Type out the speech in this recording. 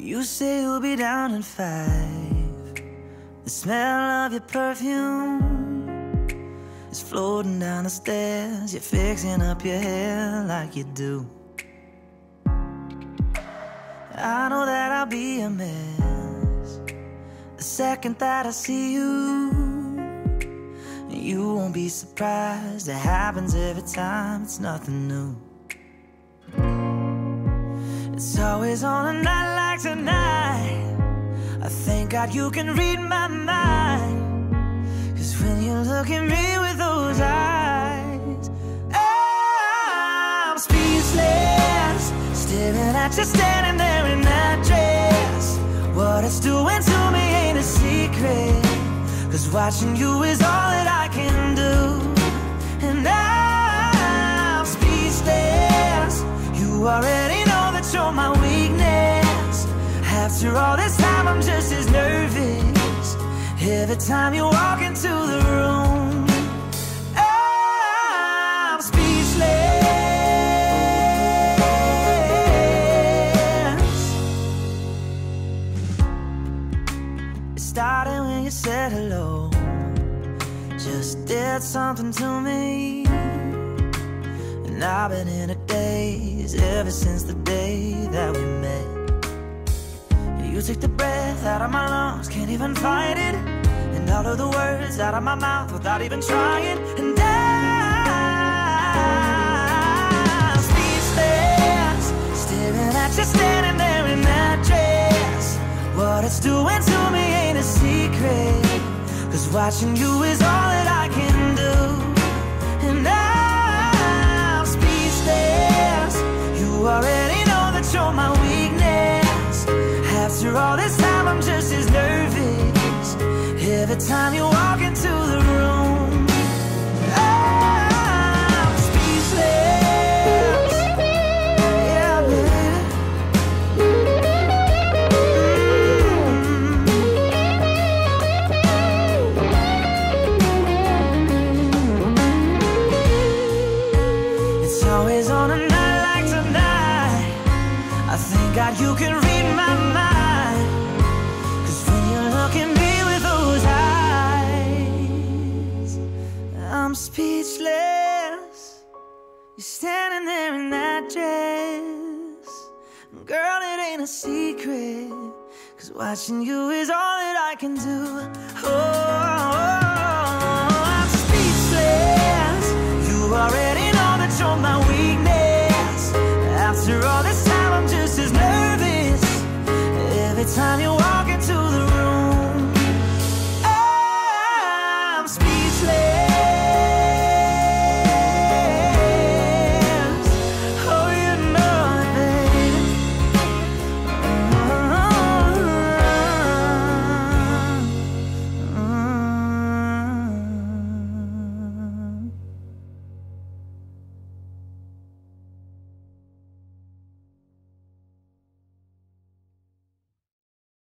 You say you'll be down in 5. The smell of your perfume is floating down the stairs. You're fixing up your hair like you do. I know that I'll be a mess the second that I see you. You won't be surprised, it happens every time, it's nothing new. It's always on a night like tonight. I thank God you can read my mind, 'cause when you look at me with those eyes, I'm speechless, staring at you standing there in that dress. What it's doing to me ain't a secret, 'cause watching you is all that I can do. And I'm speechless, you already know that you're my weakness. After all this time I'm just as nervous every time you walk into the room. I'm speechless. It started when you said hello, just did something to me. And I've been in a daze ever since the day that we met. You took the breath out of my lungs, can't even fight it, and all of the words out of my mouth without even trying. And I'm speechless, staring at you standing there in that dress. What it's doing to me ain't a secret, 'cause watching you is all that I can do. And I'm speechless, you already know that you're my weakness. After all this time I'm just as nervous every time you walk into the room. I'm speechless. Yeah, baby. It's always on a night like tonight. I thank God you can read my mind, 'cause when you look at me with those eyes, I'm speechless. You're standing there in that dress. Girl, it ain't a secret, 'cause watching you is all that I can do. Oh, I'm speechless. You already know that you're my weakness. After all this time I'm just as nervous every time you walk into the room. I'm speechless.